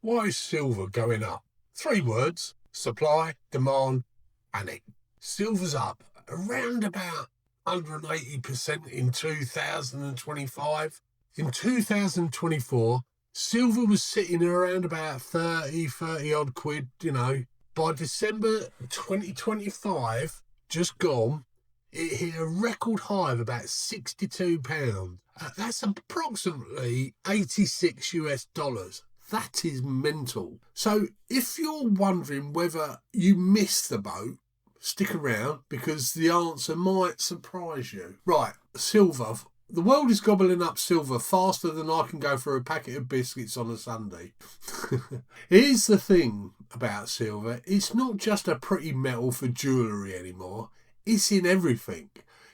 Why is silver going up? 3 words: supply, demand, panic. Silver's up around about 180% in 2025. In 2024, silver was sitting around about 30 odd quid, By December 2025, just gone, it hit a record high of about £62. That's approximately 86 US dollars. That is mental. So if you're wondering whether you missed the boat, stick around because the answer might surprise you. Right, silver. The world is gobbling up silver faster than I can go for a packet of biscuits on a Sunday. Here's the thing about silver. It's not just a pretty metal for jewellery anymore. It's in everything.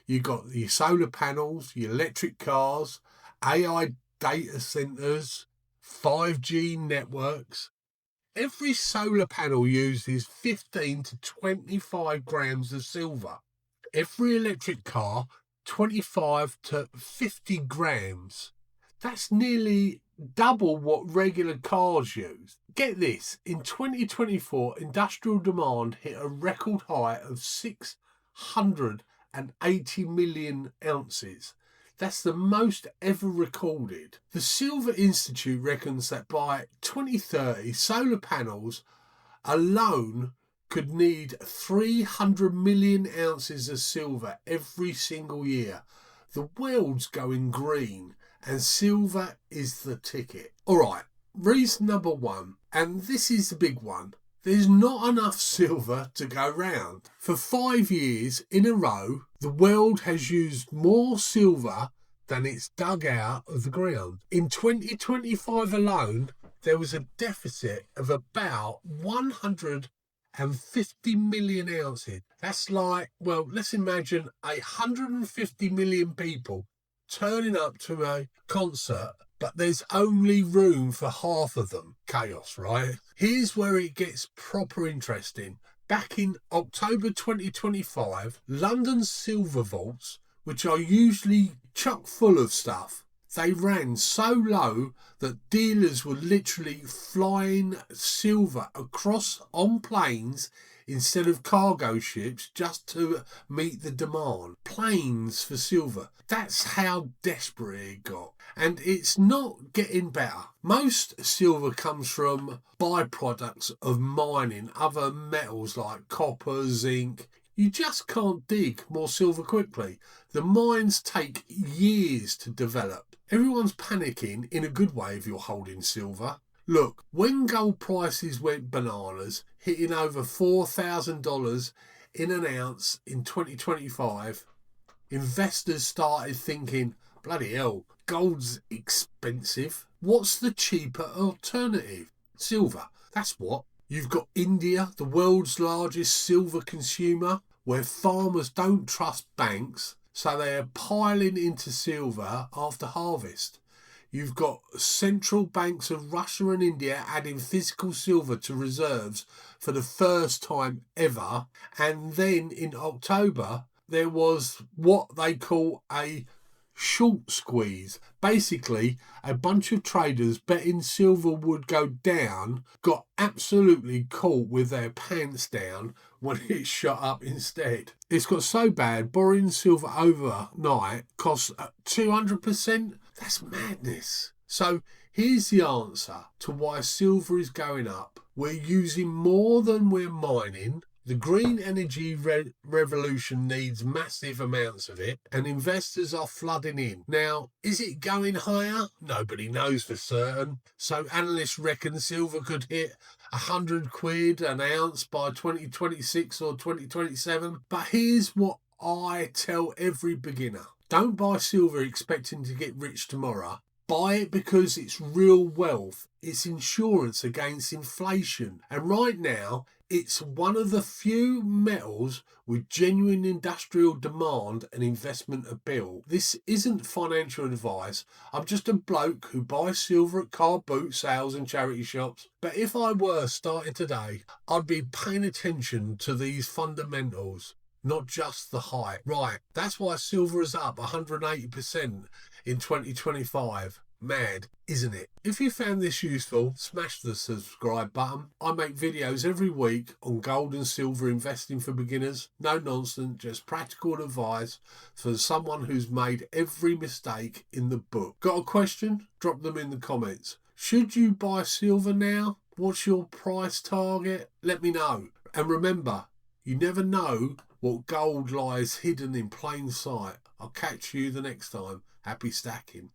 You've got your solar panels, your electric cars, AI data centres, 5G networks. Every solar panel uses 15 to 25 grams of silver. Every electric car, 25 to 50 grams. That's nearly double what regular cars use. Get this, in 2024, industrial demand hit a record high of 680 million ounces. That's the most ever recorded. The Silver Institute reckons that by 2030, solar panels alone could need 300 million ounces of silver every single year. The world's going green, and silver is the ticket. All right, reason number 1, and this is the big one. There's not enough silver to go round. For 5 years in a row, the world has used more silver than it's dug out of the ground. In 2025 alone, there was a deficit of about 150 million ounces. That's like, well, let's imagine 150 million people turning up to a concert, but there's only room for half of them. Chaos, right? Here's where it gets proper interesting. Back in October 2025, London's silver vaults, which are usually chock full of stuff, they ran so low that dealers were literally flying silver across on planes instead of cargo ships just to meet the demand. Planes for silver. That's how desperate it got. And it's not getting better. Most silver comes from byproducts of mining other metals like copper, zinc. You just can't dig more silver quickly. The mines take years to develop. Everyone's panicking in a good way if you're holding silver. Look, when gold prices went bananas, hitting over $4,000 in an ounce in 2025, investors started thinking, bloody hell, gold's expensive. What's the cheaper alternative? Silver. That's what. You've got India, the world's largest silver consumer, where farmers don't trust banks, so they are piling into silver after harvest. You've got central banks of Russia and India adding physical silver to reserves for the first time ever. And then in October, there was what they call a short squeeze. Basically, a bunch of traders betting silver would go down got absolutely caught with their pants down when it shot up instead. It's got so bad, borrowing silver overnight costs 200%. That's madness. So here's the answer to why silver is going up. We're using more than we're mining. The green energy revolution needs massive amounts of it, and investors are flooding in. Now, is it going higher? Nobody knows for certain. So analysts reckon silver could hit 100 quid an ounce by 2026 or 2027. But here's what I tell every beginner. Don't buy silver expecting to get rich tomorrow. Buy it because it's real wealth. It's insurance against inflation. And right now, it's one of the few metals with genuine industrial demand and investment appeal. This isn't financial advice. I'm just a bloke who buys silver at car boot sales and charity shops. But if I were starting today, I'd be paying attention to these fundamentals, not just the hype. Right, that's why silver is up 180% in 2025. Mad, isn't it? If you found this useful, smash the subscribe button. I make videos every week on gold and silver investing for beginners. No nonsense, just practical advice for someone who's made every mistake in the book. Got a question? Drop them in the comments. Should you buy silver now? What's your price target? Let me know. And remember, you never know what gold lies hidden in plain sight. I'll catch you the next time. Happy stacking.